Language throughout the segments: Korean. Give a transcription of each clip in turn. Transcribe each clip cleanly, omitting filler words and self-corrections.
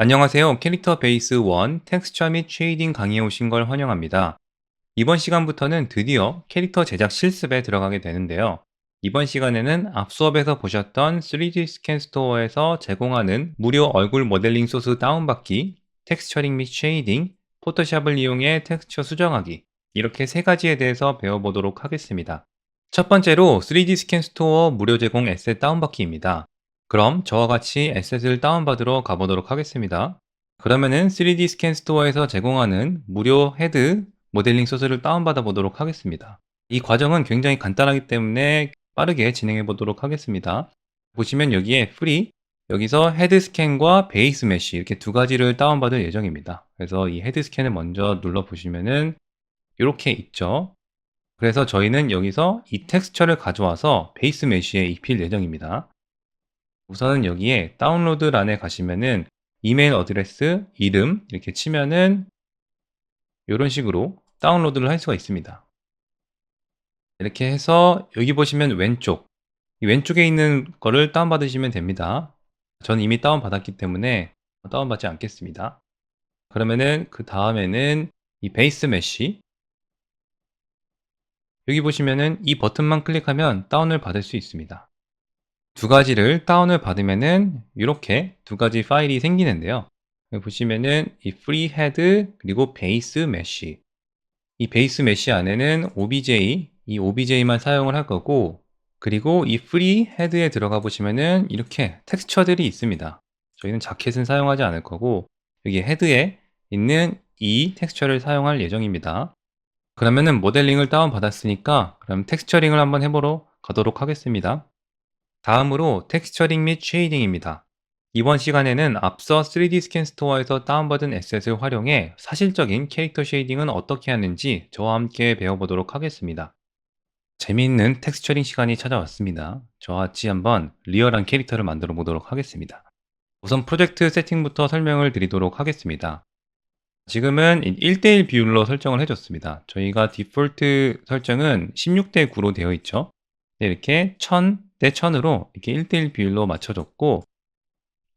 안녕하세요. 캐릭터 베이스 1 텍스처 및 쉐이딩 강의에 오신 걸 환영합니다. 이번 시간부터는 드디어 캐릭터 제작 실습에 들어가게 되는데요. 이번 시간에는 앞 수업에서 보셨던 3D 스캔 스토어에서 제공하는 무료 얼굴 모델링 소스 다운받기, 텍스처링 및 쉐이딩, 포토샵을 이용해 텍스처 수정하기, 이렇게 세 가지에 대해서 배워보도록 하겠습니다. 첫 번째로 3D 스캔 스토어 무료 제공 에셋 다운받기입니다. 그럼 저와 같이 에셋을 다운받으러 가보도록 하겠습니다. 그러면은 3D 스캔 스토어에서 제공하는 무료 헤드 모델링 소스를 다운받아 보도록 하겠습니다. 이 과정은 굉장히 간단하기 때문에 빠르게 진행해 보도록 하겠습니다. 보시면 여기에 프리, 여기서 헤드 스캔과 베이스 메쉬 이렇게 두 가지를 다운받을 예정입니다. 그래서 이 헤드 스캔을 먼저 눌러 보시면은 이렇게 있죠. 그래서 저희는 여기서 이 텍스처를 가져와서 베이스 메쉬에 입힐 예정입니다. 우선은 여기에 다운로드란에 가시면은 이메일 어드레스, 이름 이렇게 치면은 이런 식으로 다운로드를 할 수가 있습니다. 이렇게 해서 여기 보시면 왼쪽, 이 왼쪽에 있는 거를 다운받으시면 됩니다. 저는 이미 다운받았기 때문에 다운받지 않겠습니다. 그러면은 그 다음에는 이 베이스 메쉬, 여기 보시면은 이 버튼만 클릭하면 다운을 받을 수 있습니다. 두 가지를 다운을 받으면은 이렇게 두 가지 파일이 생기는데요. 여기 보시면은 이 free head 그리고 base mesh, 이 베이스 메쉬 안에는 OBJ, 이 OBJ만 사용을 할 거고, 그리고 이 free head에 들어가 보시면은 이렇게 텍스처들이 있습니다. 저희는 자켓은 사용하지 않을 거고 여기 헤드에 있는 이 텍스처를 사용할 예정입니다. 그러면은 모델링을 다운 받았으니까 그럼 텍스처링을 한번 해보러 가도록 하겠습니다. 다음으로 텍스처링 및 쉐이딩입니다. 이번 시간에는 앞서 3D 스캔 스토어에서 다운받은 에셋을 활용해 사실적인 캐릭터 쉐이딩은 어떻게 하는지 저와 함께 배워보도록 하겠습니다. 재미있는 텍스처링 시간이 찾아왔습니다. 저와 같이 한번 리얼한 캐릭터를 만들어 보도록 하겠습니다. 우선 프로젝트 세팅부터 설명을 드리도록 하겠습니다. 지금은 1대1 비율로 설정을 해줬습니다. 저희가 디폴트 설정은 16대 9로 되어 있죠. 이렇게 1000대 1000으로 이렇게 1대1 비율로 맞춰줬고,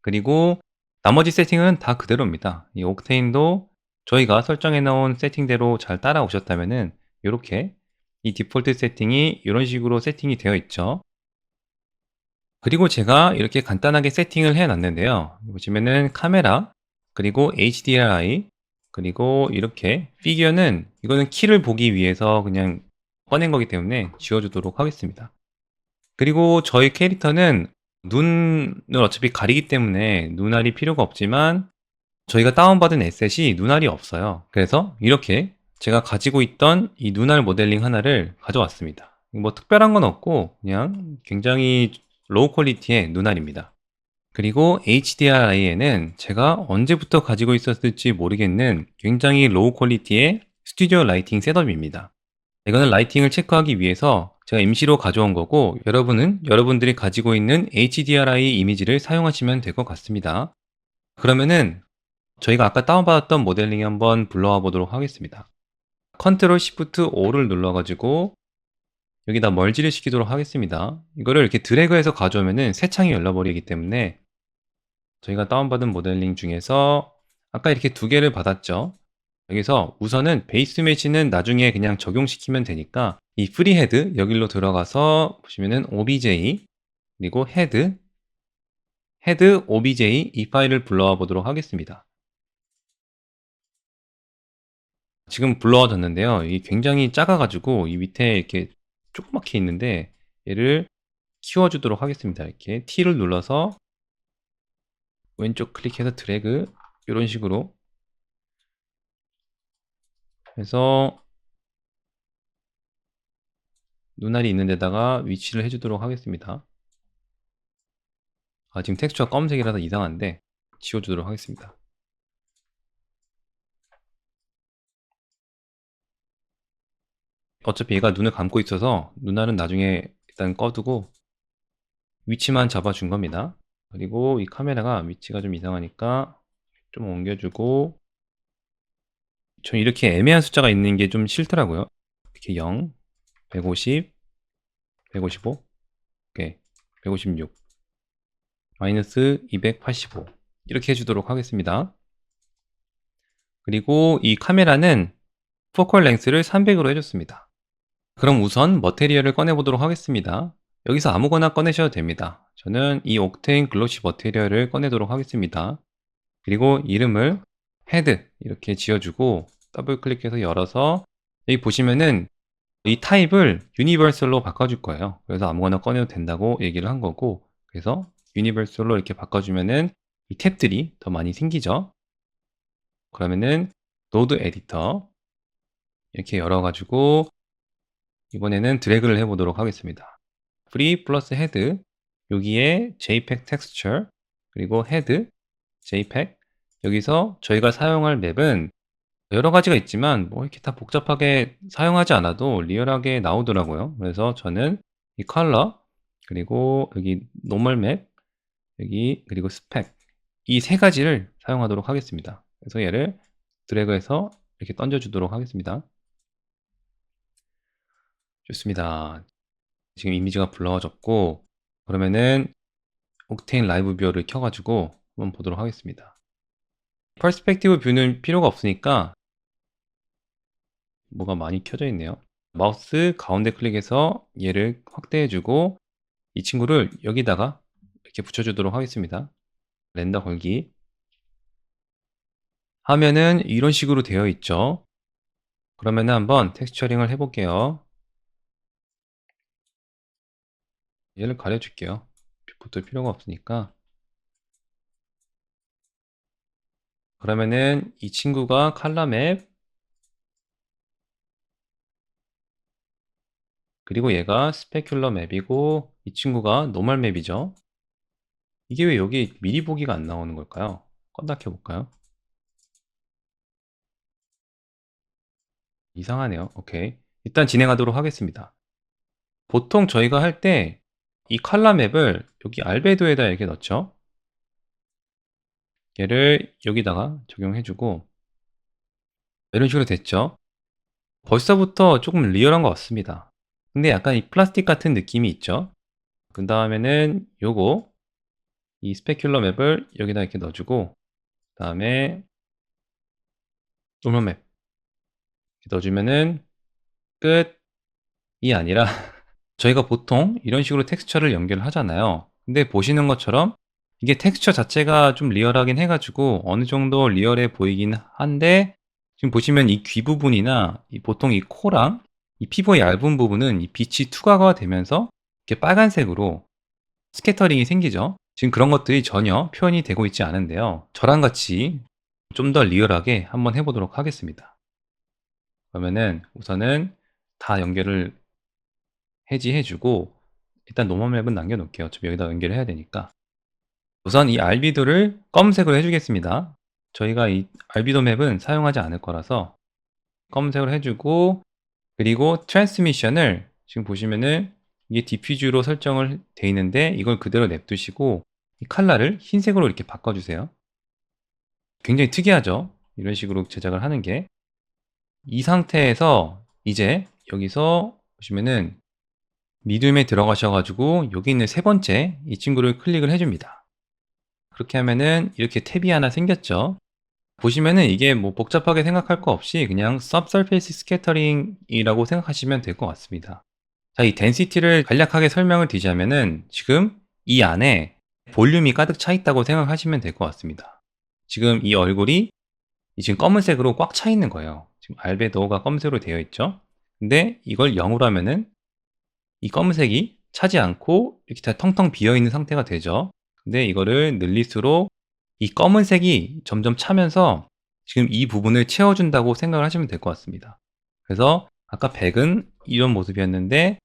그리고 나머지 세팅은 다 그대로입니다. 이 옥테인도 저희가 설정해 놓은 세팅대로 잘 따라오셨다면은 이렇게 이 디폴트 세팅이 이런 식으로 세팅이 되어 있죠. 그리고 제가 이렇게 간단하게 세팅을 해 놨는데요. 보시면은 카메라, 그리고 HDRI, 그리고 이렇게 피규어는 이거는 키를 보기 위해서 그냥 꺼낸 거기 때문에 지워주도록 하겠습니다. 그리고 저희 캐릭터는 눈을 어차피 가리기 때문에 눈알이 필요가 없지만 저희가 다운받은 에셋이 눈알이 없어요. 그래서 이렇게 제가 가지고 있던 이 눈알 모델링 하나를 가져왔습니다. 뭐 특별한 건 없고 그냥 굉장히 로우 퀄리티의 눈알입니다. 그리고 HDRI에는 제가 언제부터 가지고 있었을지 모르겠는 굉장히 로우 퀄리티의 스튜디오 라이팅 셋업입니다. 이거는 라이팅을 체크하기 위해서 제가 임시로 가져온 거고, 여러분은 여러분들이 가지고 있는 HDRI 이미지를 사용하시면 될 것 같습니다. 그러면은 저희가 아까 다운받았던 모델링 한번 불러와 보도록 하겠습니다. 컨트롤 시프트 O를 눌러가지고 여기다 멀지를 시키도록 하겠습니다. 이거를 이렇게 드래그해서 가져오면은 새 창이 열려버리기 때문에 저희가 다운받은 모델링 중에서 아까 이렇게 두 개를 받았죠. 여기서 우선은 베이스 메쉬는 나중에 그냥 적용시키면 되니까 이 프리 헤드 여기로 들어가서 보시면은 OBJ 그리고 헤드 OBJ 이 파일을 불러와 보도록 하겠습니다. 지금 불러와졌는데요. 이게 굉장히 작아가지고 이 밑에 이렇게 조그맣게 있는데 얘를 키워주도록 하겠습니다. 이렇게 T를 눌러서 왼쪽 클릭해서 드래그 이런 식으로 해서 눈알이 있는 데다가 위치를 해주도록 하겠습니다. 지금 텍스처가 검은색이라서 이상한데 지워주도록 하겠습니다. 어차피 얘가 눈을 감고 있어서 눈알은 나중에 일단 꺼두고 위치만 잡아준 겁니다. 그리고 이 카메라가 위치가 좀 이상하니까 좀 옮겨주고, 전 이렇게 애매한 숫자가 있는 게 좀 싫더라고요. 이렇게 0, 150, 155, 오케이, 156, 마이너스 285 이렇게 해 주도록 하겠습니다. 그리고 이 카메라는 포컬 랭스를 300으로 해 줬습니다. 그럼 우선 머테리얼을 꺼내 보도록 하겠습니다. 여기서 아무거나 꺼내셔도 됩니다. 저는 이 옥테인 글로시 머테리얼을 꺼내도록 하겠습니다. 그리고 이름을 헤드 이렇게 지어주고 더블 클릭해서 열어서 여기 보시면은 이 타입을 유니버설로 바꿔줄 거예요. 그래서 아무거나 꺼내도 된다고 얘기를 한 거고, 그래서 유니버설로 이렇게 바꿔주면은 이 탭들이 더 많이 생기죠. 그러면은 노드 에디터 이렇게 열어가지고 이번에는 드래그를 해보도록 하겠습니다. free 플러스 헤드 여기에 jpeg texture 그리고 헤드 jpeg 여기서 저희가 사용할 맵은 여러 가지가 있지만 뭐 이렇게 다 복잡하게 사용하지 않아도 리얼하게 나오더라고요. 그래서 저는 이 컬러 그리고 여기 노멀 맵 여기 그리고 스펙 이 세 가지를 사용하도록 하겠습니다. 그래서 얘를 드래그해서 이렇게 던져 주도록 하겠습니다. 좋습니다. 지금 이미지가 불러졌고 그러면은 옥테인 라이브 뷰어를 켜 가지고 한번 보도록 하겠습니다. 퍼스펙티브 뷰는 필요가 없으니까 뭐가 많이 켜져 있네요. 마우스 가운데 클릭해서 얘를 확대해 주고 이 친구를 여기다가 이렇게 붙여 주도록 하겠습니다. 렌더 걸기 하면은 이런 식으로 되어 있죠. 그러면은 한번 텍스처링을 해 볼게요. 얘를 가려 줄게요. 뷰포트 필요가 없으니까. 그러면은 이 친구가 컬러 맵 그리고 얘가 스페큘러 맵이고 이 친구가 노멀 맵이죠. 이게 왜 여기 미리 보기가 안 나오는 걸까요? 껐다 켜 볼까요? 이상하네요. 오케이. 일단 진행하도록 하겠습니다. 보통 저희가 할 때 이 컬러 맵을 여기 알베도에다 이렇게 넣죠. 얘를 여기다가 적용해 주고 이런 식으로 됐죠. 벌써부터 조금 리얼한 것 같습니다. 근데 약간 이 플라스틱 같은 느낌이 있죠. 그 다음에는 요거 이 스페큘러 맵을 여기다 이렇게 넣어주고 그 다음에 노멀 맵 넣어주면은 끝이 아니라 저희가 보통 이런 식으로 텍스처를 연결을 하잖아요. 근데 보시는 것처럼 이게 텍스처 자체가 좀 리얼하긴 해 가지고 어느 정도 리얼해 보이긴 한데 지금 보시면 이 귀 부분이나 이 보통 이 코랑 이 피부의 얇은 부분은 이 빛이 투과가 되면서 이렇게 빨간색으로 스캐터링이 생기죠. 지금 그런 것들이 전혀 표현이 되고 있지 않은데요. 저랑 같이 좀 더 리얼하게 한번 해 보도록 하겠습니다. 그러면은 우선은 다 연결을 해지해 주고 일단 노멀 맵은 남겨 놓을게요. 어차피 여기다 연결을 해야 되니까. 우선 이 알비도를 검은색으로 해 주겠습니다. 저희가 이 알비도 맵은 사용하지 않을 거라서 검은색으로 해 주고 그리고 트랜스미션을 지금 보시면은 이게 디퓨즈로 설정을 돼 있는데 이걸 그대로 냅두시고 이 컬러를 흰색으로 이렇게 바꿔 주세요. 굉장히 특이하죠? 이런 식으로 제작을 하는 게. 이 상태에서 이제 여기서 보시면은 미디움에 들어가셔 가지고 여기 있는 세 번째 이 친구를 클릭을 해 줍니다. 그렇게 하면은 이렇게 탭이 하나 생겼죠. 보시면은 이게 뭐 복잡하게 생각할 거 없이 그냥 subsurface scattering이라고 생각하시면 될 것 같습니다. 자, 이 density를 간략하게 설명을 드리자면은 지금 이 안에 볼륨이 가득 차 있다고 생각하시면 될 것 같습니다. 지금 이 얼굴이 지금 검은색으로 꽉 차 있는 거예요. 지금 알베도가 검은색으로 되어 있죠. 근데 이걸 0으로 하면은 이 검은색이 차지 않고 이렇게 다 텅텅 비어 있는 상태가 되죠. 근데 이거를 늘릴수록 이 검은색이 점점 차면서 지금 이 부분을 채워준다고 생각을 하시면 될 것 같습니다. 그래서 아까 100은 이런 모습이었는데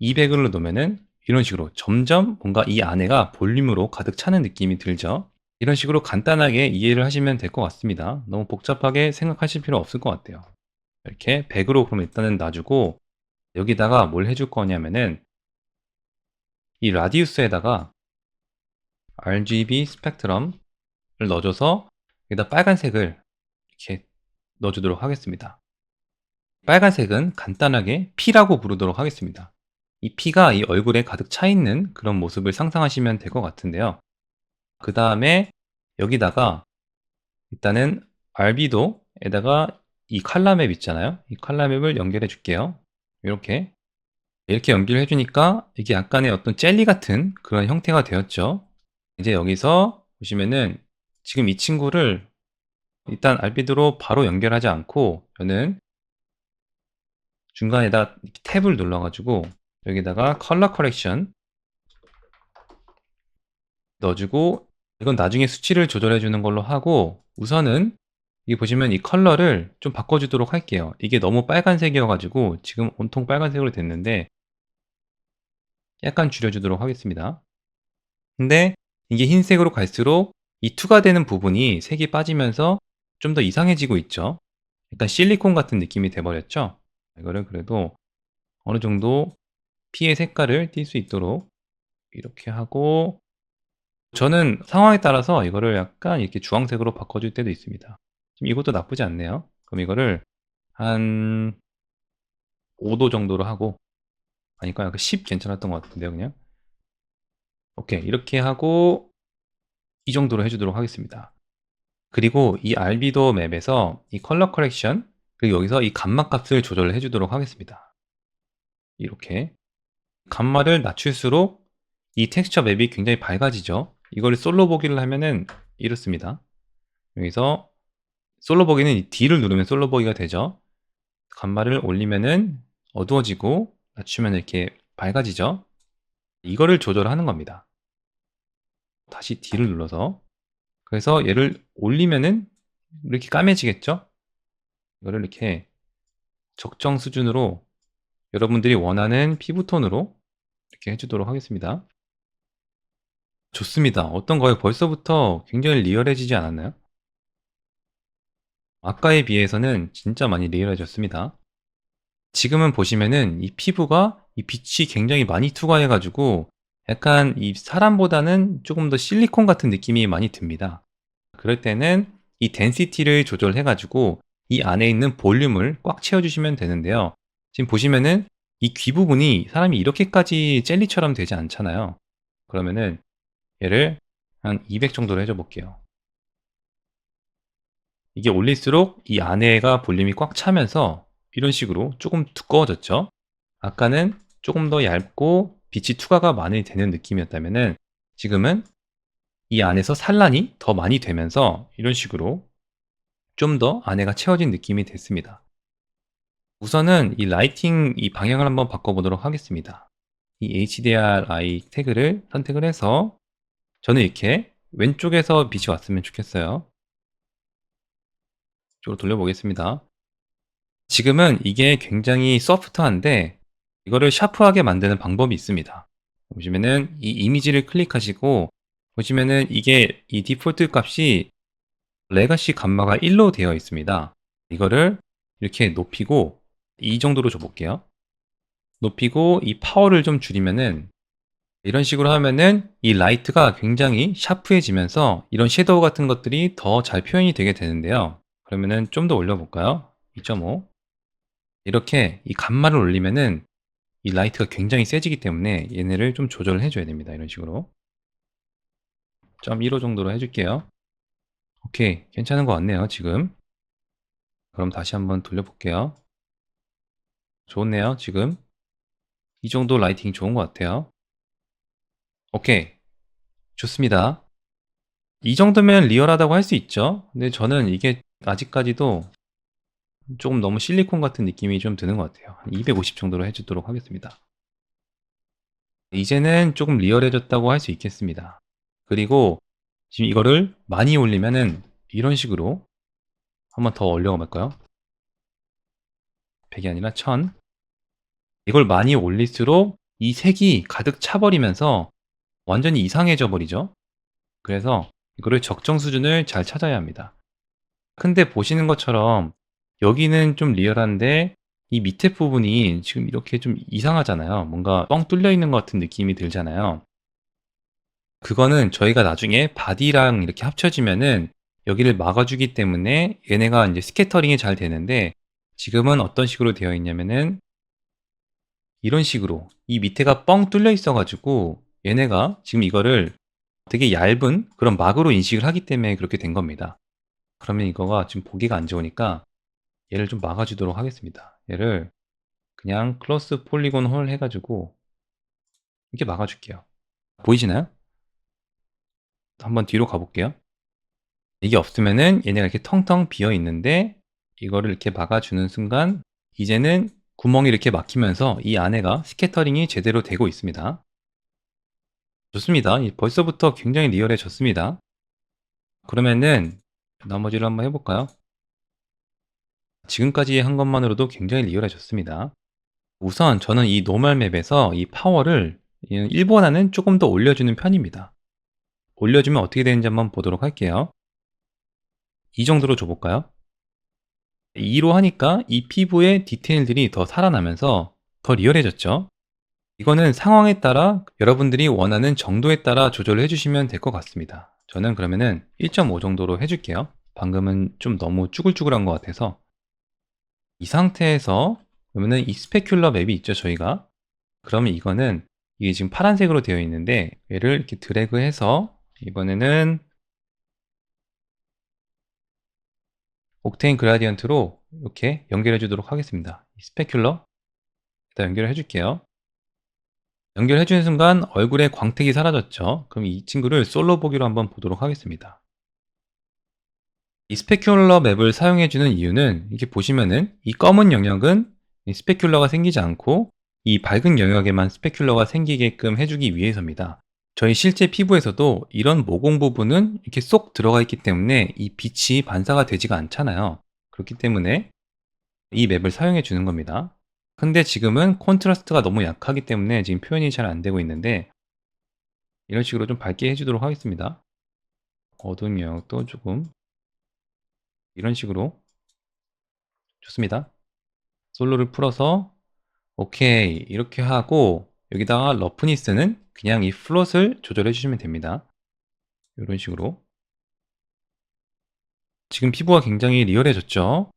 200으로 놓으면은 이런 식으로 점점 뭔가 이 안에가 볼륨으로 가득 차는 느낌이 들죠. 이런 식으로 간단하게 이해를 하시면 될 것 같습니다. 너무 복잡하게 생각하실 필요 없을 것 같아요. 이렇게 100으로 그럼 일단은 놔주고 여기다가 뭘 해줄 거냐면은 이 라디우스에다가 RGB 스펙트럼을 넣어줘서 여기다 빨간색을 이렇게 넣어주도록 하겠습니다. 빨간색은 간단하게 P라고 부르도록 하겠습니다. 이 P가 이 얼굴에 가득 차 있는 그런 모습을 상상하시면 될 것 같은데요. 그 다음에 여기다가 일단은 알비도에다가 이 칼라맵 있잖아요. 이 칼라맵을 연결해 줄게요. 이렇게 연결해 주니까 이게 약간의 어떤 젤리 같은 그런 형태가 되었죠. 이제 여기서 보시면은 지금 이 친구를 일단 알비도로 바로 연결하지 않고 저는 중간에다 탭을 눌러 가지고 여기다가 컬러 커렉션 넣어주고, 이건 나중에 수치를 조절해 주는 걸로 하고, 우선은 여기 보시면 이 컬러를 좀 바꿔주도록 할게요. 이게 너무 빨간색이어 가지고 지금 온통 빨간색으로 됐는데 약간 줄여주도록 하겠습니다. 근데 이게 흰색으로 갈수록 이 투가 되는 부분이 색이 빠지면서 좀 더 이상해지고 있죠. 약간 실리콘 같은 느낌이 돼 버렸죠. 이거를 그래도 어느 정도 피의 색깔을 띌 수 있도록 이렇게 하고, 저는 상황에 따라서 이거를 약간 이렇게 주황색으로 바꿔줄 때도 있습니다. 지금 이것도 나쁘지 않네요. 그럼 이거를 한 5도 정도로 하고, 아니까 약간 10 괜찮았던 것 같은데요, 그냥. 오케이, 이렇게 하고 이 정도로 해주도록 하겠습니다. 그리고 이 알비도 맵에서 이 컬러 커렉션, 그리고 여기서 이 감마 값을 조절을 해주도록 하겠습니다. 이렇게 감마를 낮출수록 이 텍스처 맵이 굉장히 밝아지죠. 이거를 솔로 보기를 하면은 이렇습니다. 여기서 솔로 보기는 이 D를 누르면 솔로 보기가 되죠. 감마를 올리면은 어두워지고 낮추면 이렇게 밝아지죠. 이거를 조절하는 겁니다. 다시 D를 눌러서, 그래서 얘를 올리면은 이렇게 까매지겠죠. 이거를 이렇게 적정 수준으로 여러분들이 원하는 피부톤으로 이렇게 해주도록 하겠습니다. 좋습니다. 어떤가요? 벌써부터 굉장히 리얼해지지 않았나요? 아까에 비해서는 진짜 많이 리얼해졌습니다. 지금은 보시면은 이 피부가 이 빛이 굉장히 많이 투과해 가지고 약간 이 사람보다는 조금 더 실리콘 같은 느낌이 많이 듭니다. 그럴 때는 이 덴시티를 조절해 가지고 이 안에 있는 볼륨을 꽉 채워 주시면 되는데요. 지금 보시면은 이 귀 부분이 사람이 이렇게까지 젤리처럼 되지 않잖아요. 그러면은 얘를 한 200 정도로 해줘 볼게요. 이게 올릴수록 이 안에가 볼륨이 꽉 차면서 이런 식으로 조금 두꺼워졌죠. 아까는 조금 더 얇고 빛이 투과가 많이 되는 느낌이었다면은 지금은 이 안에서 산란이 더 많이 되면서 이런 식으로 좀 더 안에가 채워진 느낌이 됐습니다. 우선은 이 라이팅 이 방향을 한번 바꿔보도록 하겠습니다. 이 HDRI 태그를 선택을 해서 저는 이렇게 왼쪽에서 빛이 왔으면 좋겠어요. 이쪽으로 돌려보겠습니다. 지금은 이게 굉장히 소프트한데 이거를 샤프하게 만드는 방법이 있습니다. 보시면은 이 이미지를 클릭하시고 보시면은 이게 이 디폴트 값이 레가시 감마가 1로 되어 있습니다. 이거를 이렇게 높이고 이 정도로 줘볼게요. 높이고 이 파워를 좀 줄이면은 이런 식으로 하면은 이 라이트가 굉장히 샤프해지면서 이런 섀도우 같은 것들이 더 잘 표현이 되게 되는데요. 그러면은 좀 더 올려볼까요? 2.5. 이렇게 이 감마를 올리면은 이 라이트가 굉장히 세지기 때문에 얘네를 좀 조절을 해줘야 됩니다. 이런 식으로 0.15 정도로 해줄게요. 오케이, 괜찮은 것 같네요 지금. 그럼 다시 한번 돌려볼게요. 좋네요 지금. 이 정도 라이팅 좋은 것 같아요. 오케이, 좋습니다. 이 정도면 리얼하다고 할 수 있죠. 근데 저는 이게 아직까지도 조금 너무 실리콘 같은 느낌이 좀 드는 것 같아요. 한 250 정도로 해주도록 하겠습니다. 이제는 조금 리얼해졌다고 할 수 있겠습니다. 그리고 지금 이거를 많이 올리면은 이런 식으로 한번 더 올려가 볼까요? 100이 아니라 1000. 이걸 많이 올릴수록 이 색이 가득 차버리면서 완전히 이상해져 버리죠. 그래서 이거를 적정 수준을 잘 찾아야 합니다. 근데 보시는 것처럼 여기는 좀 리얼한데 이 밑에 부분이 지금 이렇게 좀 이상하잖아요. 뭔가 뻥 뚫려 있는 것 같은 느낌이 들잖아요. 그거는 저희가 나중에 바디랑 이렇게 합쳐지면은 여기를 막아주기 때문에 얘네가 이제 스캐터링이 잘 되는데, 지금은 어떤 식으로 되어 있냐면은 이런 식으로 이 밑에가 뻥 뚫려 있어 가지고 얘네가 지금 이거를 되게 얇은 그런 막으로 인식을 하기 때문에 그렇게 된 겁니다. 그러면 이거가 지금 보기가 안 좋으니까 얘를 좀 막아 주도록 하겠습니다. 얘를 그냥 클로스 폴리곤 홀 해 가지고 이렇게 막아 줄게요. 보이시나요? 한번 뒤로 가 볼게요. 이게 없으면은 얘네가 이렇게 텅텅 비어 있는데, 이거를 이렇게 막아 주는 순간 이제는 구멍이 이렇게 막히면서 이 안에가 스캐터링이 제대로 되고 있습니다. 좋습니다. 벌써부터 굉장히 리얼해졌습니다. 그러면은 나머지를 한번 해 볼까요? 지금까지 한 것만으로도 굉장히 리얼해졌습니다. 우선 저는 이 노멀 맵에서 이 파워를 1보다는 조금 더 올려주는 편입니다. 올려주면 어떻게 되는지 한번 보도록 할게요. 이 정도로 줘볼까요? 2로 하니까 이 피부의 디테일들이 더 살아나면서 더 리얼해졌죠. 이거는 상황에 따라 여러분들이 원하는 정도에 따라 조절을 해주시면 될 것 같습니다. 저는 그러면은 1.5 정도로 해줄게요. 방금은 좀 너무 쭈글쭈글한 것 같아서. 이 상태에서 그러면은 이 스페큘러 맵이 있죠, 저희가. 그러면 이거는 이게 지금 파란색으로 되어 있는데 얘를 이렇게 드래그해서 이번에는 옥테인 그라디언트로 이렇게 연결해 주도록 하겠습니다. 스페큘러 일단 연결을 해줄게요. 연결해 주는 순간 얼굴에 광택이 사라졌죠. 그럼 이 친구를 솔로 보기로 한번 보도록 하겠습니다. 이 스페큘러 맵을 사용해 주는 이유는 이렇게 보시면은 이 검은 영역은 이 스페큘러가 생기지 않고 이 밝은 영역에만 스페큘러가 생기게끔 해주기 위해서입니다. 저희 실제 피부에서도 이런 모공 부분은 이렇게 쏙 들어가 있기 때문에 이 빛이 반사가 되지가 않잖아요. 그렇기 때문에 이 맵을 사용해 주는 겁니다. 근데 지금은 콘트라스트가 너무 약하기 때문에 지금 표현이 잘 안 되고 있는데, 이런 식으로 좀 밝게 해주도록 하겠습니다. 어두운 영역도 조금 이런 식으로. 좋습니다. 솔로를 풀어서 오케이 이렇게 하고, 여기다가 러프니스는 그냥 이 플롯을 조절해 주시면 됩니다. 이런 식으로. 지금 피부가 굉장히 리얼해졌죠.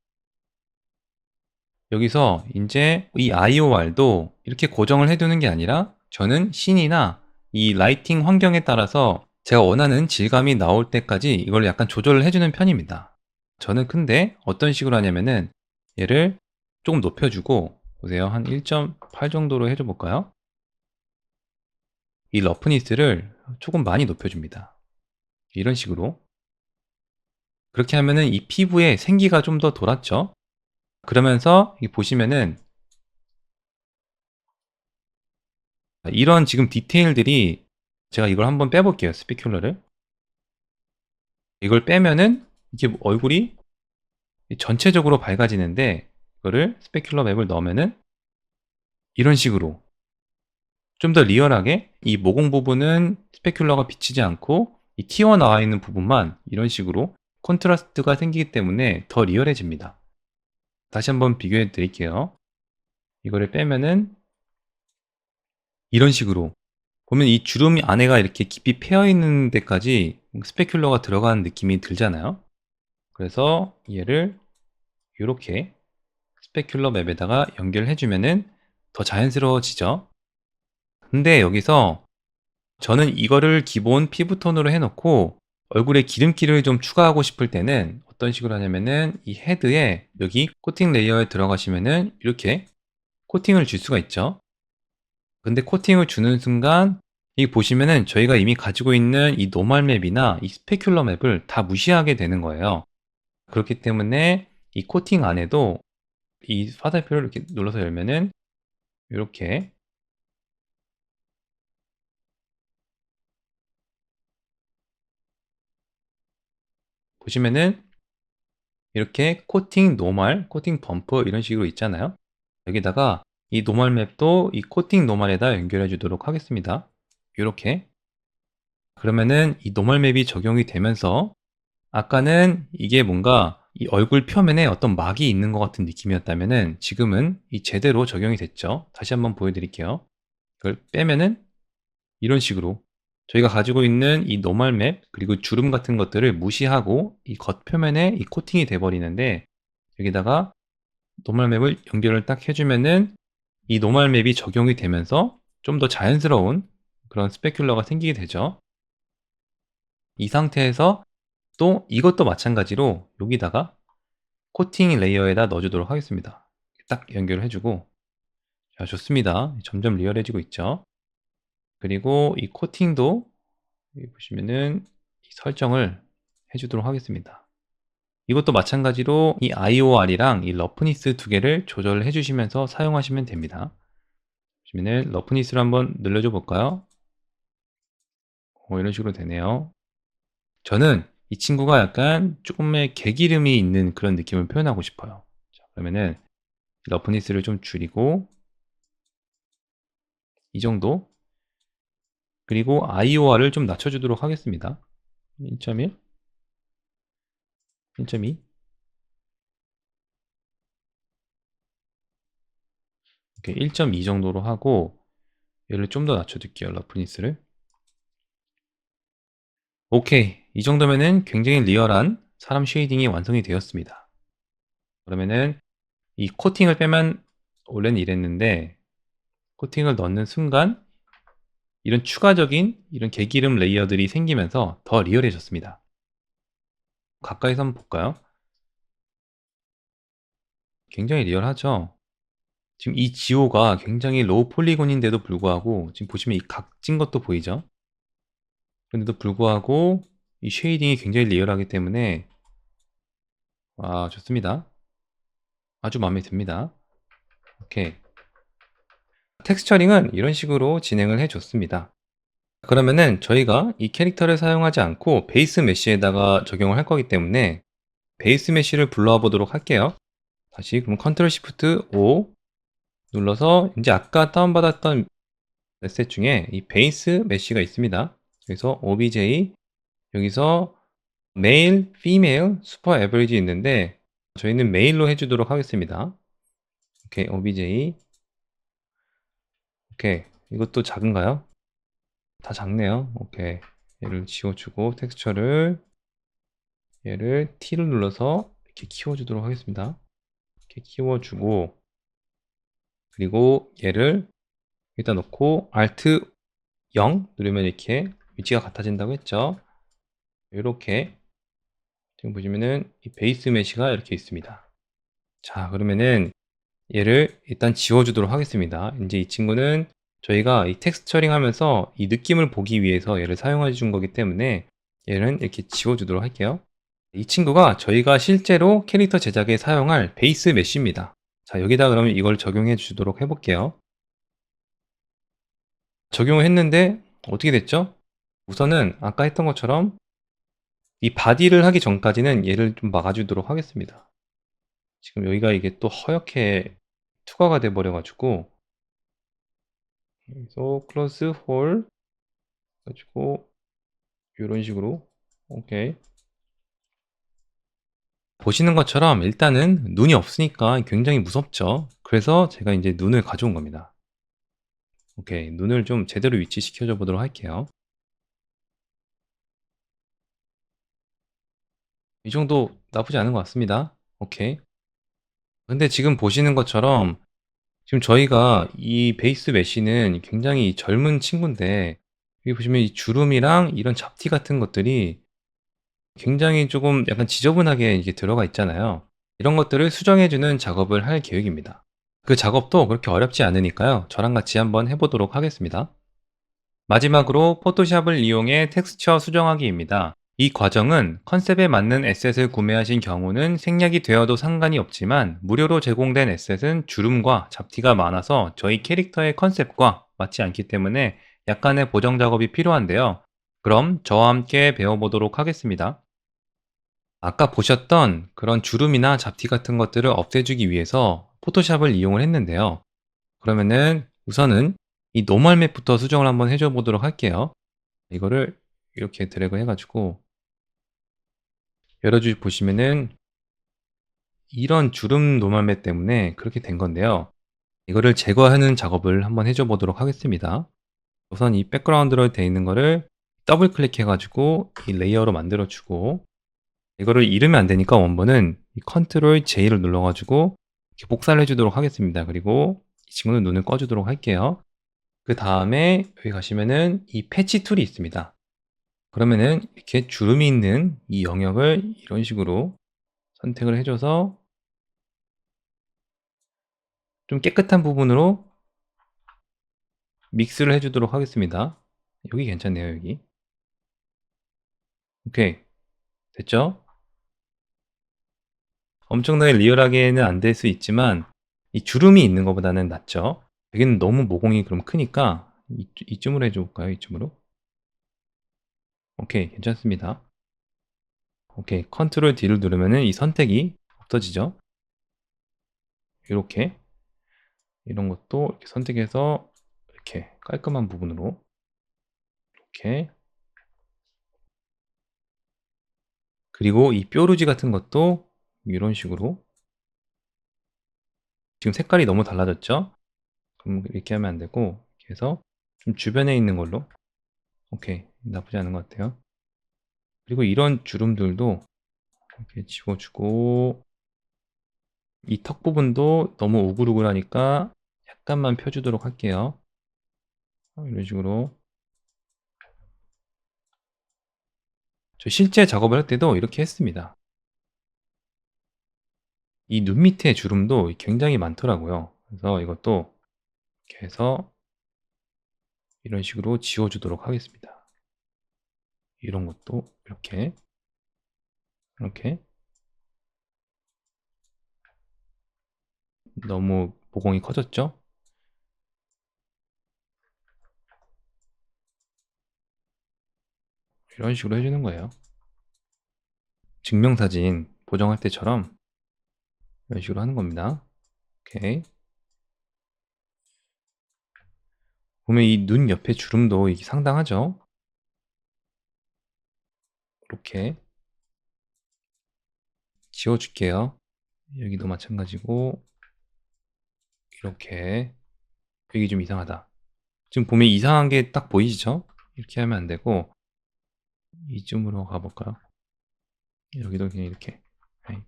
여기서 이제 이 IOR도 이렇게 고정을 해두는 게 아니라 저는 씬이나 이 라이팅 환경에 따라서 제가 원하는 질감이 나올 때까지 이걸 약간 조절을 해주는 편입니다. 저는 근데 어떤 식으로 하냐면은 얘를 조금 높여주고, 보세요, 한 1.8 정도로 해줘 볼까요? 이 러프니스를 조금 많이 높여줍니다. 이런 식으로. 그렇게 하면은 이 피부에 생기가 좀 더 돌았죠. 그러면서 이 보시면은 이런 지금 디테일들이, 제가 이걸 한번 빼볼게요. 스피큘러를. 이걸 빼면은 이게 얼굴이 전체적으로 밝아지는데, 이거를 스페큘러 맵을 넣으면은 이런 식으로 좀 더 리얼하게 이 모공 부분은 스페큘러가 비치지 않고 이 튀어나와 있는 부분만 이런 식으로 콘트라스트가 생기기 때문에 더 리얼해집니다. 다시 한번 비교해 드릴게요. 이거를 빼면은 이런 식으로 보면 이 주름 안에가 이렇게 깊이 패여 있는 데까지 스페큘러가 들어간 느낌이 들잖아요. 그래서 얘를 이렇게 스페큘러 맵에다가 연결해 주면은 더 자연스러워지죠. 근데 여기서 저는 이거를 기본 피부톤으로 해 놓고 얼굴에 기름기를 좀 추가하고 싶을 때는 어떤 식으로 하냐면은 이 헤드에 여기 코팅 레이어에 들어가시면은 이렇게 코팅을 줄 수가 있죠. 근데 코팅을 주는 순간 이 보시면은 저희가 이미 가지고 있는 이 노멀 맵이나 이 스페큘러 맵을 다 무시하게 되는 거예요. 그렇기 때문에 이 코팅 안에도 이 화살표를 이렇게 눌러서 열면은 이렇게 보시면은 이렇게 코팅 노멀, 코팅 범프 이런 식으로 있잖아요. 여기다가 이 노멀 맵도 이 코팅 노멀에다 연결해 주도록 하겠습니다. 이렇게. 그러면은 이 노멀 맵이 적용이 되면서 아까는 이게 뭔가 이 얼굴 표면에 어떤 막이 있는 것 같은 느낌이었다면은 지금은 이 제대로 적용이 됐죠. 다시 한번 보여드릴게요. 이걸 빼면은 이런 식으로 저희가 가지고 있는 이 노멀 맵 그리고 주름 같은 것들을 무시하고 이 겉표면에 이 코팅이 돼 버리는데, 여기다가 노멀 맵을 연결을 딱 해주면은 이 노멀 맵이 적용이 되면서 좀 더 자연스러운 그런 스페큘러가 생기게 되죠. 이 상태에서 또 이것도 마찬가지로 여기다가 코팅 레이어에다 넣어 주도록 하겠습니다. 딱 연결을 해 주고, 자, 좋습니다. 점점 리얼해지고 있죠. 그리고 이 코팅도 여기 보시면은 이 설정을 해 주도록 하겠습니다. 이것도 마찬가지로 이 IOR이랑 이 러프니스 두 개를 조절해 주시면서 사용하시면 됩니다. 보시면은 러프니스를 한번 늘려줘 볼까요? 이런 식으로 되네요. 저는 이 친구가 약간 조금의 개기름이 있는 그런 느낌을 표현하고 싶어요. 자, 그러면은 러프니스를 좀 줄이고 이 정도, 그리고 IOR을 좀 낮춰주도록 하겠습니다. 1.1, 1.2, 이렇게 1.2 정도로 하고 얘를 좀 더 낮춰둘게요. 러프니스를. 오케이, 이 정도면은 굉장히 리얼한 사람 쉐이딩이 완성이 되었습니다. 그러면은 이 코팅을 빼면, 원래는 이랬는데 코팅을 넣는 순간 이런 추가적인 이런 개기름 레이어들이 생기면서 더 리얼해졌습니다. 가까이서 한번 볼까요? 굉장히 리얼하죠? 지금 이 지호가 굉장히 로우 폴리곤인데도 불구하고 지금 보시면 이 각진 것도 보이죠? 그런데도 불구하고 이 쉐이딩이 굉장히 리얼하기 때문에 좋습니다. 아주 마음에 듭니다. 오케이. 텍스처링은 이런 식으로 진행을 해줬습니다. 그러면은 저희가 이 캐릭터를 사용하지 않고 베이스 메쉬에다가 적용을 할 거기 때문에 베이스 메쉬를 불러와 보도록 할게요. 다시 그럼 컨트롤 시프트 O 눌러서 이제 아까 다운받았던 셋 중에 이 베이스 메쉬가 있습니다. 그래서 obj 여기서 메일, 피메일, 슈퍼 에버리지 있는데 저희는 메일로 해주도록 하겠습니다. 오케이, obj. 오케이, 이것도 작은가요? 다 작네요. 오케이, 얘를 지워주고 텍스처를 얘를 T를 눌러서 이렇게 키워주도록 하겠습니다. 이렇게 키워주고, 그리고 얘를 여기다 놓고 Alt 0 누르면 이렇게 위치가 같아진다고 했죠. 이렇게 지금 보시면은 이 베이스 메시가 이렇게 있습니다. 자, 그러면은 얘를 일단 지워주도록 하겠습니다. 이제 이 친구는 저희가 이 텍스처링 하면서 이 느낌을 보기 위해서 얘를 사용해 준 거기 때문에 얘는 이렇게 지워주도록 할게요. 이 친구가 저희가 실제로 캐릭터 제작에 사용할 베이스 메쉬입니다. 자, 여기다 그러면 이걸 적용해 주도록 해볼게요. 적용을 했는데 어떻게 됐죠? 우선은 아까 했던 것처럼 이 바디를 하기 전까지는 얘를 좀 막아주도록 하겠습니다. 지금 여기가 이게 또 허옇게 투과가 돼 버려 가지고, 여기서 클로즈 홀 가지고 이런 식으로. 오케이. 보시는 것처럼 일단은 눈이 없으니까 굉장히 무섭죠. 그래서 제가 이제 눈을 가져온 겁니다. 오케이, 눈을 좀 제대로 위치시켜 줘 보도록 할게요. 이 정도 나쁘지 않은 것 같습니다. 오케이. 근데 지금 보시는 것처럼 지금 저희가 이 베이스 메쉬는 굉장히 젊은 친구인데 여기 보시면 이 주름이랑 이런 잡티 같은 것들이 굉장히 조금 약간 지저분하게 이게 들어가 있잖아요. 이런 것들을 수정해 주는 작업을 할 계획입니다. 그 작업도 그렇게 어렵지 않으니까요. 저랑 같이 한번 해 보도록 하겠습니다. 마지막으로 포토샵을 이용해 텍스처 수정하기입니다. 이 과정은 컨셉에 맞는 에셋을 구매하신 경우는 생략이 되어도 상관이 없지만 무료로 제공된 에셋은 주름과 잡티가 많아서 저희 캐릭터의 컨셉과 맞지 않기 때문에 약간의 보정 작업이 필요한데요. 그럼 저와 함께 배워보도록 하겠습니다. 아까 보셨던 그런 주름이나 잡티 같은 것들을 없애주기 위해서 포토샵을 이용을 했는데요. 그러면은 우선은 이 노멀 맵부터 수정을 한번 해줘 보도록 할게요. 이거를 이렇게 드래그 해가지고 열어주 보시면은 이런 주름 노멀 맵 때문에 그렇게 된 건데요. 이거를 제거하는 작업을 한번 해줘 보도록 하겠습니다. 우선 이 백그라운드로 되어 있는 거를 더블 클릭해 가지고 이 레이어로 만들어 주고, 이거를 잃으면 안 되니까 원본은 이 컨트롤 J를 눌러 가지고 이렇게 복사를 해 주도록 하겠습니다. 그리고 이 친구는 눈을 꺼 주도록 할게요. 그 다음에 여기 가시면은 이 패치 툴이 있습니다. 그러면은 이렇게 주름이 있는 이 영역을 이런 식으로 선택을 해 줘서 좀 깨끗한 부분으로 믹스를 해 주도록 하겠습니다. 여기 괜찮네요, 여기. 오케이. 됐죠? 엄청나게 리얼하게는 안 될 수 있지만 이 주름이 있는 것보다는 낫죠. 여기는 너무 모공이 그럼 크니까 이쯤으로 해 줘 볼까요? 이쯤으로? 오케이. 괜찮습니다. 오케이. 컨트롤 D를 누르면은 이 선택이 없어지죠. 요렇게 이런 것도 이렇게 선택해서 이렇게 깔끔한 부분으로 이렇게, 그리고 이 뾰루지 같은 것도 이런 식으로. 지금 색깔이 너무 달라졌죠? 그럼 이렇게 하면 안 되고 이렇게 해서 좀 주변에 있는 걸로. 오케이. 나쁘지 않은 것 같아요. 그리고 이런 주름들도 이렇게 지워주고, 이 턱 부분도 너무 우글우글하니까 약간만 펴주도록 할게요. 이런 식으로. 저 실제 작업을 할 때도 이렇게 했습니다. 이 눈 밑에 주름도 굉장히 많더라고요. 그래서 이것도 이렇게 해서 이런 식으로 지워주도록 하겠습니다. 이런 것도 이렇게, 이렇게. 너무 모공이 커졌죠? 이런 식으로 해주는 거예요. 증명사진 보정할 때처럼 이런 식으로 하는 겁니다. 오케이. 보면 이 눈 옆에 주름도 이게 상당하죠? 이렇게 지워줄게요. 여기도 마찬가지고, 이렇게. 여기 좀 이상하다. 지금 보면 이상한 게 딱 보이시죠? 이렇게 하면 안 되고 이쯤으로 가볼까요? 여기도 그냥 이렇게.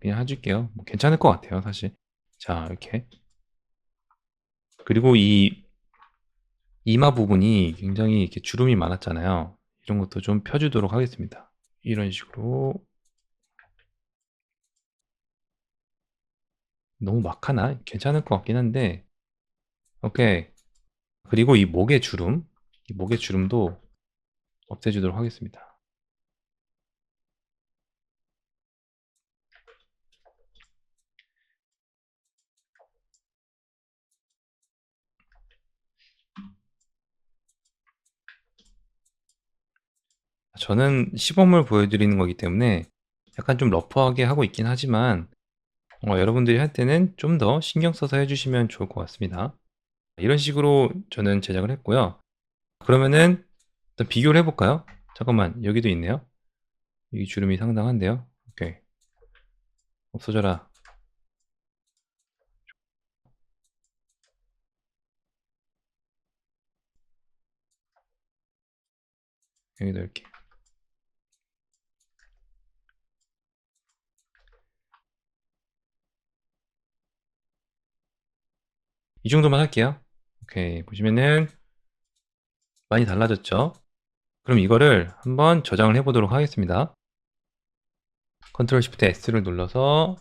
그냥 해줄게요. 뭐 괜찮을 것 같아요, 사실. 자, 이렇게. 그리고 이 이마 부분이 굉장히 이렇게 주름이 많았잖아요. 이런 것도 좀 펴주도록 하겠습니다. 이런 식으로. 너무 막 하나? 괜찮을 것 같긴 한데. 오케이. 그리고 이 목의 주름, 이 목의 주름도 없애주도록 하겠습니다. 저는 시범을 보여드리는 거기 때문에 약간 좀 러프하게 하고 있긴 하지만 여러분들이 할 때는 좀 더 신경 써서 해주시면 좋을 것 같습니다. 이런 식으로 저는 제작을 했고요. 그러면은 일단 비교를 해볼까요? 잠깐만, 여기도 있네요. 이 주름이 상당한데요. 오케이. 없어져라. 여기도 이렇게. 이 정도만 할게요. 오케이. 보시면은 많이 달라졌죠? 그럼 이거를 한번 저장을 해보도록 하겠습니다. 컨트롤 시프트 S를 눌러서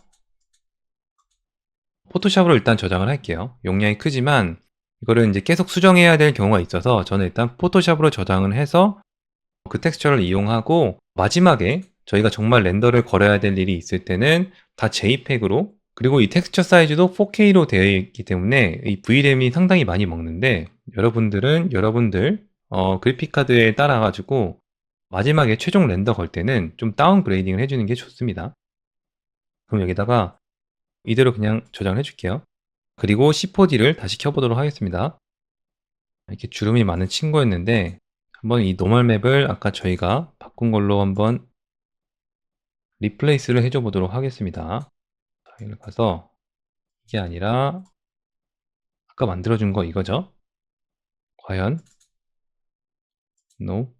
포토샵으로 일단 저장을 할게요. 용량이 크지만 이거를 이제 계속 수정해야 될 경우가 있어서 저는 일단 포토샵으로 저장을 해서 그 텍스처를 이용하고, 마지막에 저희가 정말 렌더를 걸어야 될 일이 있을 때는 다 JPEG으로, 그리고 이 텍스처 사이즈도 4K로 되어 있기 때문에 이 VRAM이 상당히 많이 먹는데, 여러분들은 여러분들 그래픽카드에 따라 가지고 마지막에 최종 렌더 걸 때는 좀 다운그레이딩을 해주는 게 좋습니다. 그럼 여기다가 이대로 그냥 저장을 해줄게요. 그리고 C4D를 다시 켜보도록 하겠습니다. 이렇게 주름이 많은 친구였는데 한번 이 노멀 맵을 아까 저희가 바꾼 걸로 한번 리플레이스를 해줘 보도록 하겠습니다. 파일을 가서, 이게 아니라 아까 만들어준 거 이거죠? 과연? No?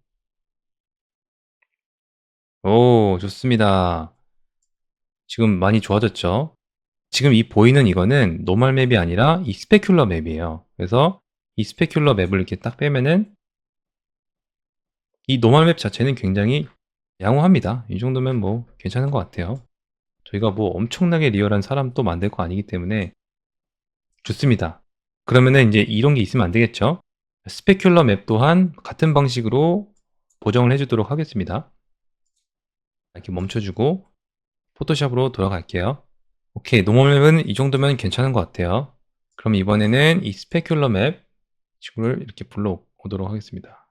오, 좋습니다. 지금 많이 좋아졌죠? 지금 이 보이는 이거는 노멀 맵이 아니라 이 스페큘러 맵이에요. 그래서 이 스페큘러 맵을 이렇게 딱 빼면은 이 노멀 맵 자체는 굉장히 양호합니다. 이 정도면 뭐 괜찮은 것 같아요. 저희가 뭐 엄청나게 리얼한 사람도 만들 거 아니기 때문에 좋습니다. 그러면은 이제 이런 게 있으면 안 되겠죠? 스페큘러 맵 또한 같은 방식으로 보정을 해 주도록 하겠습니다. 이렇게 멈춰 주고 포토샵으로 돌아갈게요. 오케이. 노멀 맵은 이 정도면 괜찮은 것 같아요. 그럼 이번에는 이 스페큘러 맵 친구를 이렇게 불러오도록 하겠습니다.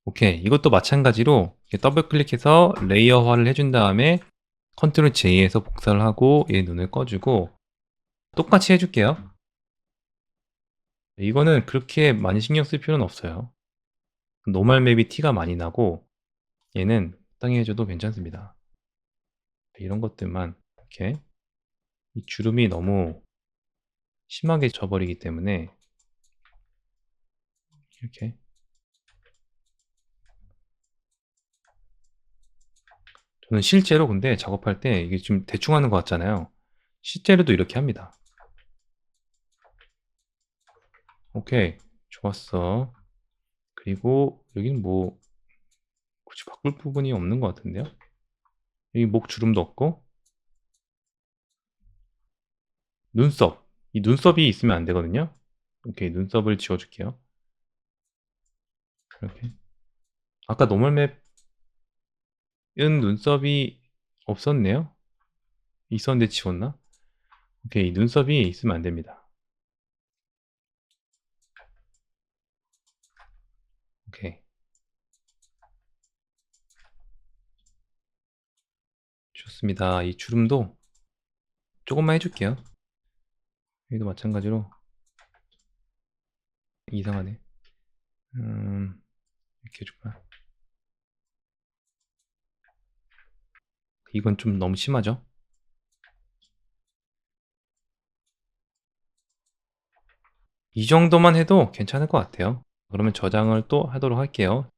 오케이. 이것도 마찬가지로 더블 클릭해서 레이어화를 해준 다음에 컨트롤 J에서 복사를 하고 얘 눈을 꺼주고 똑같이 해줄게요. 이거는 그렇게 많이 신경 쓸 필요는 없어요. 노멀 맵이 티가 많이 나고 얘는 적당히 해줘도 괜찮습니다. 이런 것들만 이렇게 이 주름이 너무 심하게 져버리기 때문에 이렇게 저는 실제로 근데 작업할 때 이게 좀 대충 하는 것 같잖아요. 실제로도 이렇게 합니다. 오케이. 좋았어. 그리고 여기는 뭐 굳이 바꿀 부분이 없는 것 같은데요. 여기 목 주름도 없고 눈썹. 이 눈썹이 있으면 안 되거든요. 오케이. 눈썹을 지워줄게요. 이렇게. 아까 노멀 맵은 눈썹이 없었네요. 있었는데 지웠나? 오케이. 눈썹이 있으면 안 됩니다. 오케이. 좋습니다. 이 주름도 조금만 해줄게요. 여기도 마찬가지로 이상하네. 이렇게 해줄까? 이건 좀 너무 심하죠? 이 정도만 해도 괜찮을 것 같아요. 그러면 저장을 또 하도록 할게요.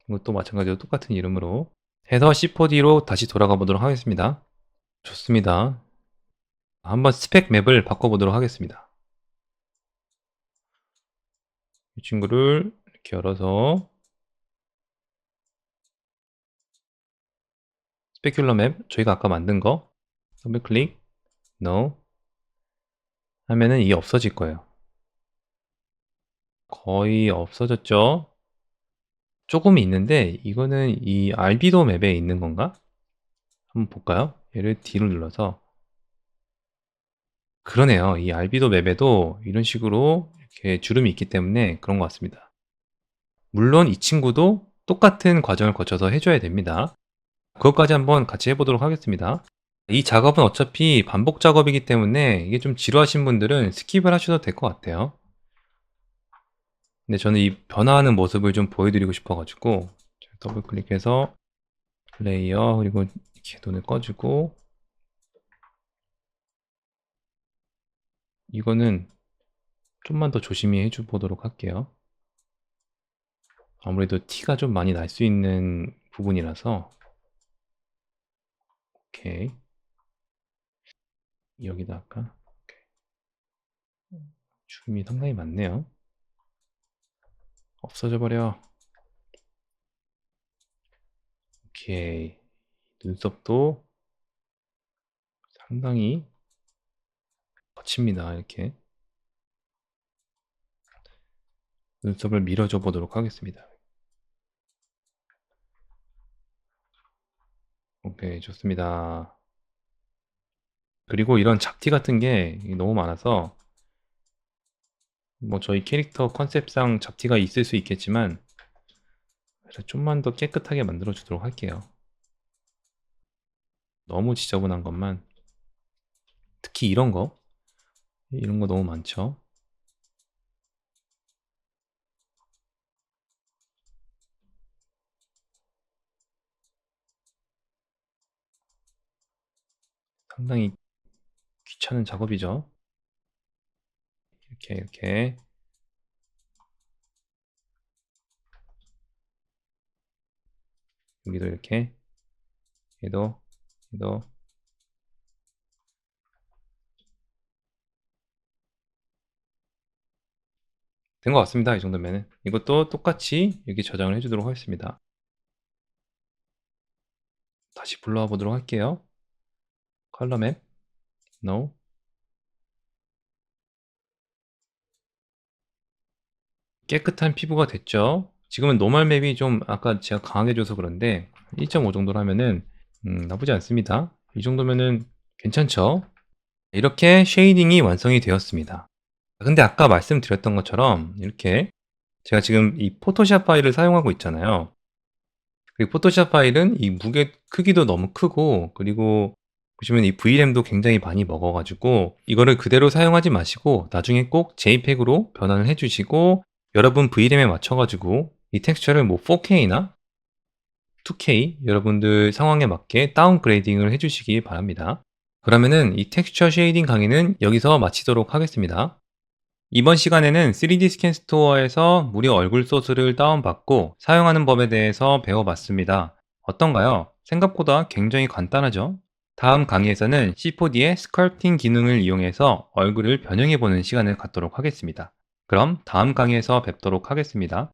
이것도 마찬가지로 똑같은 이름으로 해서 C4D로 다시 돌아가 보도록 하겠습니다. 좋습니다. 한번 스펙 맵을 바꿔보도록 하겠습니다. 이 친구를 이렇게 열어서 스페큘러 맵 저희가 아까 만든 거 더블 클릭 No 하면은 이게 없어질 거예요. 거의 없어졌죠? 조금 있는데 이거는 이 알비도 맵에 있는 건가? 한번 볼까요? 얘를 D를 눌러서 그러네요. 이 알비도 맵에도 이런 식으로 이렇게 주름이 있기 때문에 그런 것 같습니다. 물론 이 친구도 똑같은 과정을 거쳐서 해줘야 됩니다. 그것까지 한번 같이 해보도록 하겠습니다. 이 작업은 어차피 반복 작업이기 때문에 이게 좀 지루하신 분들은 스킵을 하셔도 될 것 같아요. 근데 저는 이 변화하는 모습을 좀 보여드리고 싶어가지고 더블 클릭해서 레이어 그리고 이렇게 눈을 꺼주고 이거는 좀만 더 조심히 해줘 보도록 할게요. 아무래도 티가 좀 많이 날 수 있는 부분이라서 오케이. 여기다가 주름이 상당히 많네요. 없어져 버려. 오케이. 눈썹도 상당히 거칩니다. 이렇게 눈썹을 밀어줘 보도록 하겠습니다. 오케이, 좋습니다. 그리고 이런 잡티 같은 게 너무 많아서 뭐 저희 캐릭터 컨셉상 잡티가 있을 수 있겠지만 그래서 좀만 더 깨끗하게 만들어 주도록 할게요. 너무 지저분한 것만 특히 이런 거 너무 많죠. 상당히 귀찮은 작업이죠. 이렇게 여기도 이렇게 얘도 된 것 같습니다. 이 정도면은. 이것도 똑같이 이렇게 저장을 해 주도록 하겠습니다. 다시 불러와 보도록 할게요. 컬러 맵, no. 깨끗한 피부가 됐죠. 지금은 노멀 맵이 좀 아까 제가 강하게 줘서 그런데 1.5 정도로 하면은 나쁘지 않습니다. 이 정도면은 괜찮죠? 이렇게 쉐이딩이 완성이 되었습니다. 근데 아까 말씀드렸던 것처럼 이렇게 제가 지금 이 포토샵 파일을 사용하고 있잖아요. 그리고 포토샵 파일은 이 무게 크기도 너무 크고, 그리고 보시면 이 VRAM도 굉장히 많이 먹어 가지고 이거를 그대로 사용하지 마시고 나중에 꼭 JPEG으로 변환을 해 주시고, 여러분 VRAM에 맞춰 가지고 이 텍스처를 뭐 4K나 2K 여러분들 상황에 맞게 다운그레이딩을 해 주시기 바랍니다. 그러면은 이 텍스처 쉐이딩 강의는 여기서 마치도록 하겠습니다. 이번 시간에는 3D 스캔 스토어에서 무료 얼굴 소스를 다운받고 사용하는 법에 대해서 배워봤습니다. 어떤가요? 생각보다 굉장히 간단하죠? 다음 강의에서는 C4D의 스컬프팅 기능을 이용해서 얼굴을 변형해보는 시간을 갖도록 하겠습니다. 그럼 다음 강의에서 뵙도록 하겠습니다.